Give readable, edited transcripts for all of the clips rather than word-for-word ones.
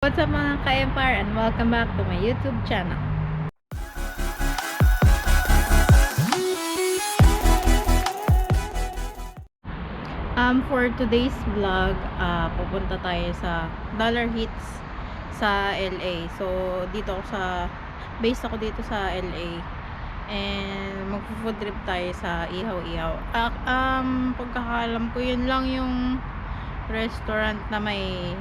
What's up mga ka-Empire and welcome back to my YouTube channel. For today's vlog, pupunta tayo sa Dollar Hits sa LA. So, based ako dito sa LA. And magpo-food trip tayo sa Ihaw-Ihaw. Pagkakalam ko, yun lang yung restaurant na may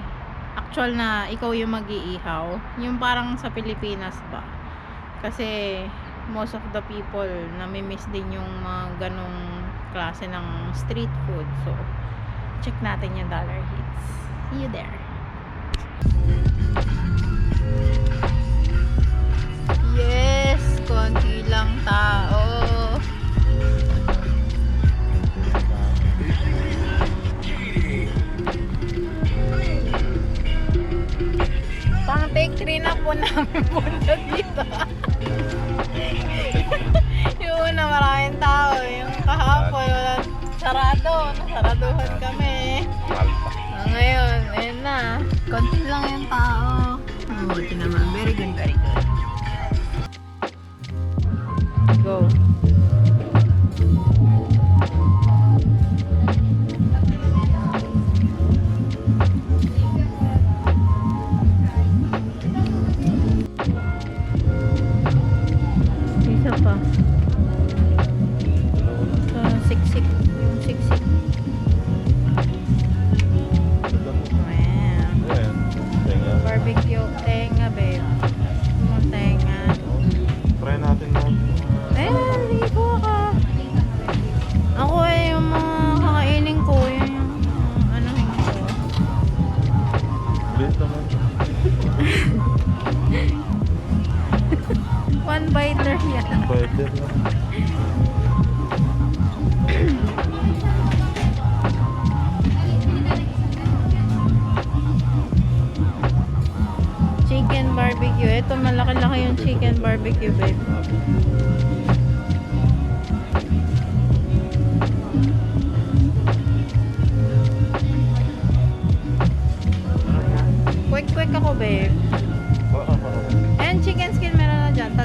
actual na ikaw yung mag-iihaw, yung parang sa Pilipinas ba, kasi most of the people nami-miss din yung mga ganong klase ng street food. So check natin yung Dollar Hits. See you there. Yes, konti lang tao. Pang take 3 na po namin punta dito. Yung una maraming tao. Yung kahapon wala, sarado. Nasaraduhan kami. Ngayon, ayun na. Konti lang yung tao. Buti naman. Very good, very good. Go. Isa pa. Siksik. Yung siksik. Wow. Barbecue. Tenga, babe. Yung tenga. Try natin na. Hindi po ako. Ako yung mga kakainin ko. Yung anuhin ko. Bilis naman. One biter yan. Biter na. Chicken barbecue. Ito malaki-laki yung chicken barbecue, babe. Quick ako, babe. And chicken skin meron na dyan.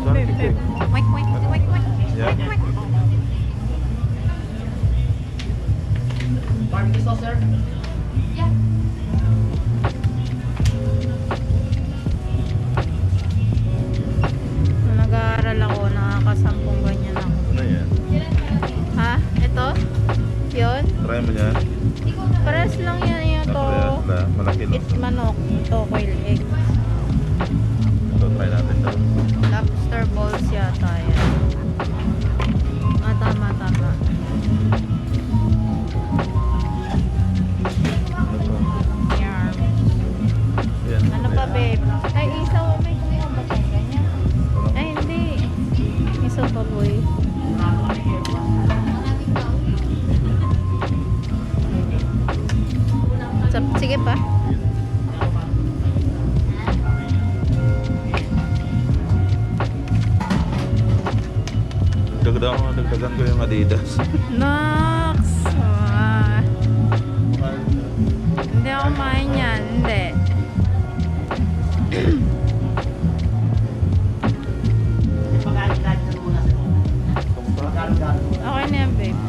3. Dito? Quick, babe. Wait. Yeah. Barbecue sauce, sir? Yeah. Nag-aaral ako, nakakasampung ganyan ako. Ano yan? Ha? Ito? Yun? Try mo yan. Pares lang yan yung to. Parehas na. Malaki lang. It's manok. Ito, quail egg. So try natin daw. Lobster balls yata yan. Tama. Yarm. Yan. Ano pa, babe? Ay, isaw. May kumihan ba tayo ganyan? Ay, hindi. Isaw pa, boy. Sige pa. Dagdagan ko yung Adidas. Nox! Hindi ako kumain yan. Hindi. Okay na yan, babe.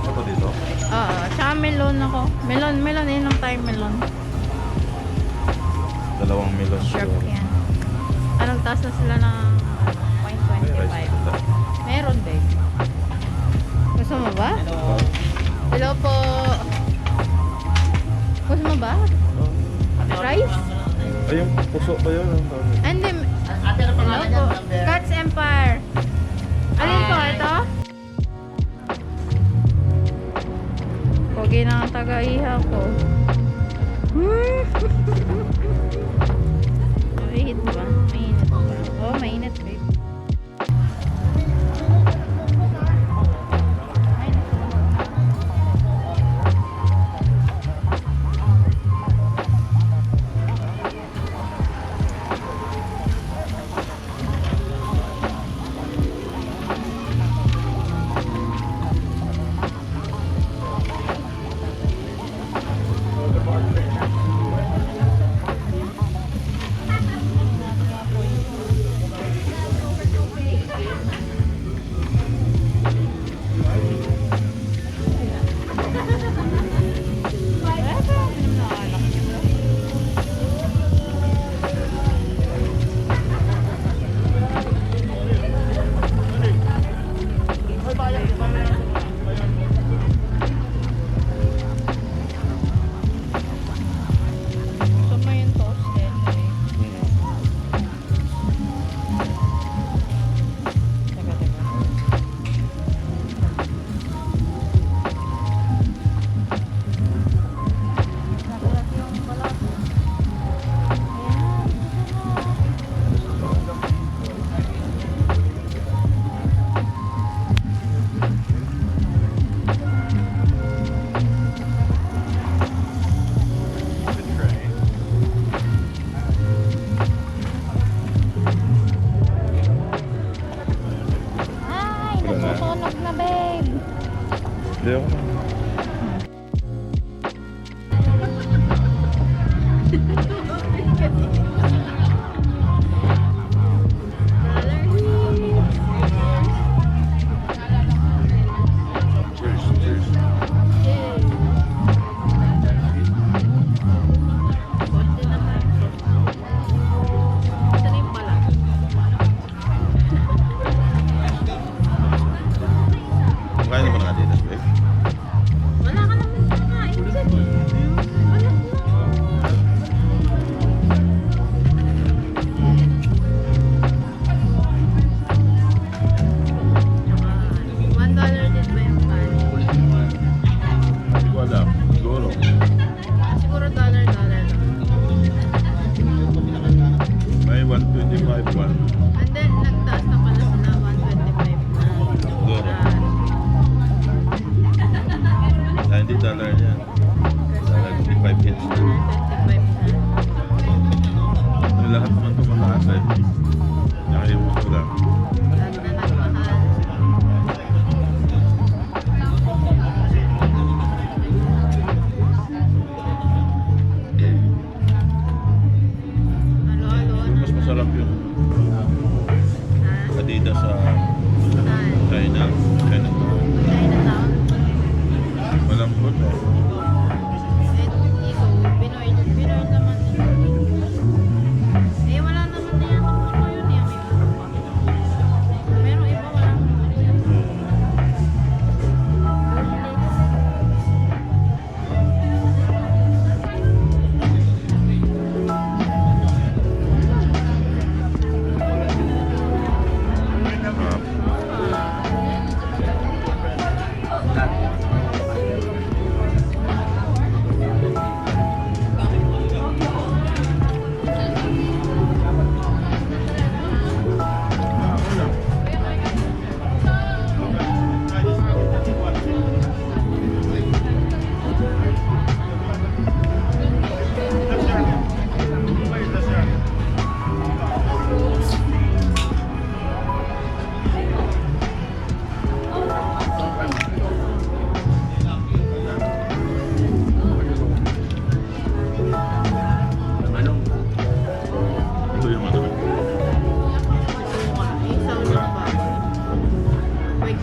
Ito dito? Oo. Tsaka melon ako. Melon. Inom tayo melon. 2 melon. Sharp yan. Anong taas na sila ng 0.25? Meron, babe. Gusto mo ba? Hello po. Gusto mo ba? Rice? Ay, yung puso ba yun? Hindi. Hello po. Cat's Empire. Alin po? Ito? Pogi na ang taga-ihaw ko. Mahit ba? Mainit ba? Oo, mainit babe. Nasusunog na babe. Hindi ako na. Cheers, cheers. Kaya naman ang Adidas, babe. Wala ka naman kakain dyan eh. Anak mo. $1 din ba yung kanin? Hindi ko alam. Siguro. Siguro dollar lang. May 125 one. And then, nagtaas na pala sila 125 na. Siguro. Hindi dollar yan. Dollar 25 hits na. 125 na. Yung lahat naman tumataas eh. Nakayabot ko lang. Lahat na nagmahal. Halo. Mas masarap yung Ha? Adidas sa Saan? China. Chinatown? Malambot eh. Ito, Pinoy naman. Eh, wala naman na yan. Ako yun eh. Pero iba wala. Ito yung ano. Isaw lang ba? Quick.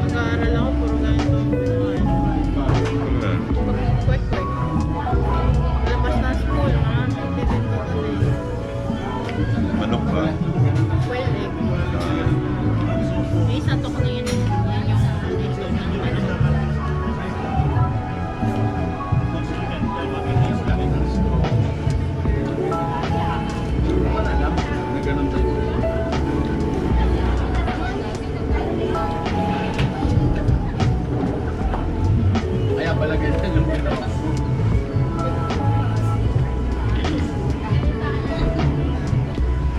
Mag-aaral ako, puro ganito. Quick. Labas na school, maraming bibenta doon eh. Manok ba? Well, egg. May isa to ko na yun. Yan yung ito ng manok. ganun tayo. Kaya pala ganyan yung ginawa.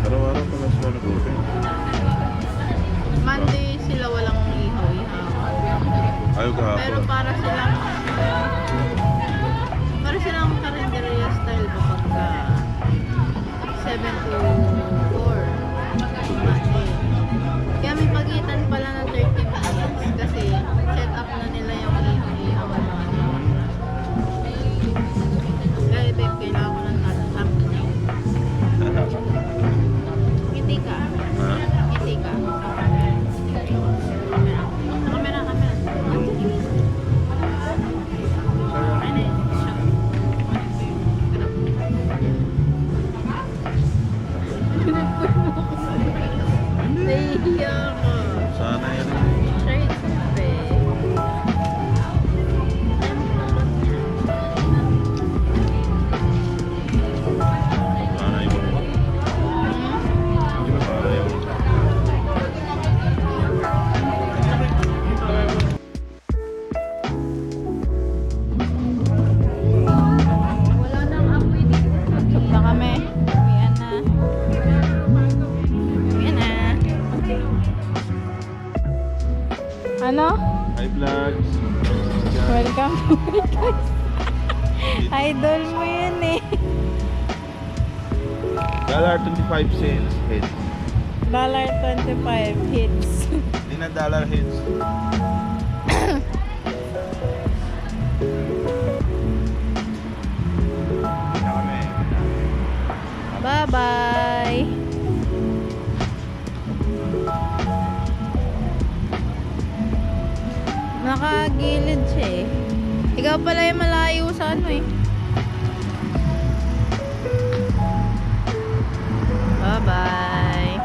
Araw-araw pa lang sila nag-open. Monday sila walang ihaw-ihaw. Ayaw Pero kahapon. para silang karinderya style ba pagka 7 to 4 Monday. Kaya may pagitan pala ng 30 minutes kasi set up na nila yung ihaw-ihaw na ano. Kaya babe, kailangan ko ng thumbnail. Ngiti ka. Ha? Ngiti ka. Camera. Ano yun? Nahihiya ko. Sana yan. Shirt, be. Sana yung... Di ba para yung... Wala nang apoy dito. Chok na kami. Uwian na. Uwian na. Ano? Hi vlogs! Welcome to my guys. Idol mo yun eh. $25 heads. $25 hits. Hindi na dollar heads. Hindi na kami. Bye-bye. Nakagilid siya eh. Ikaw pala yung malayo sa ano eh. Bye-bye.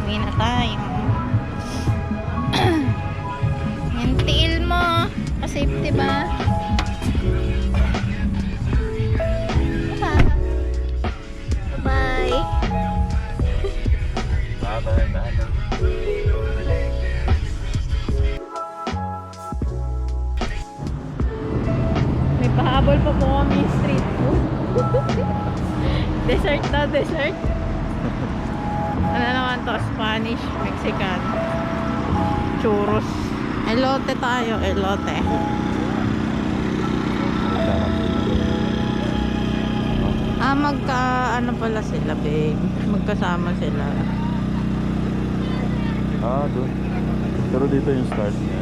Uwi na tayo. Yung tiil mo. Pa-safety ba? Bye. Bye-bye. May pahabol pa po kami street food. Dessert daw, dessert. Ano naman to? Spanish, Mexican. Churros. Elote tayo, elote. Ano pala sila, babe. Magkasama sila. Doon. Pero dito yung start niya.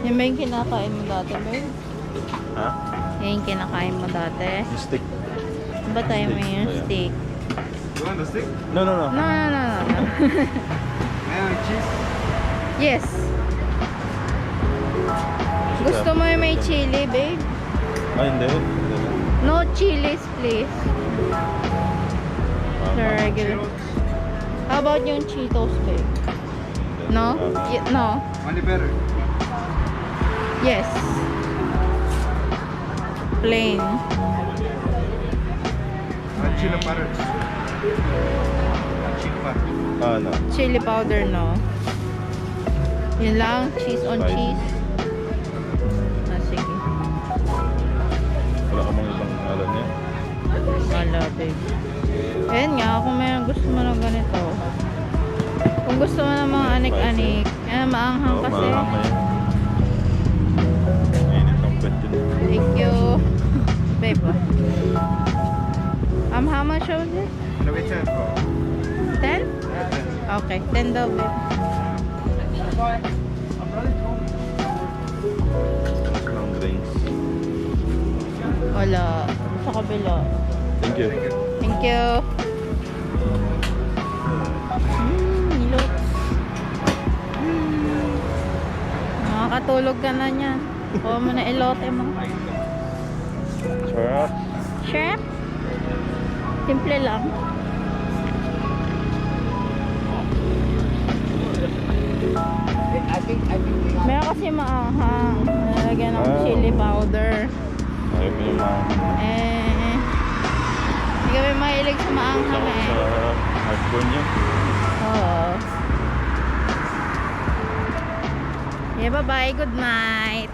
Yung ba yung kinakain mo dati, babe? Ha? Yan yung kinakain mo dati? Yung stick. Ba tayo mo yung Stick. steak? You want the stick? No. No. Mayo cheese? Yes. Gusto mo yung may chili, babe? Hindi. No chilies, please. The regular. How about yung Cheetos, babe? No? No? Only better. Yes. Plain. Chili powders. Chili powder. No. Chili powder, no? Yun lang. Cheese on Spicy. cheese. Sige. Wala ka mga ibang alam niya. Wala, babe. Ayan nga, kung may gusto mo ng ganito. Kung gusto mo ng mga anik-anik. Ayan, maanghang kasi. Maanghang yan. Mainit ang pet yun. Thank you. Babe, how much was it? No, it's a 10? Okay, 10 daw, babe. Ng drinks. Wala. Sa kabila. Thank you. Thank you. Nilot. Makakatulog ka na niyan. Kuha mo na elote mo. Sarap. Shrimp? Simple lang. Meron kasi maanghang. Nalagyan ng chili powder. Ayaw mo yung mga Hindi kami mahilig sa maanghang eh. sa heartburn niya. Oo. Yeah, bye-bye. Good night.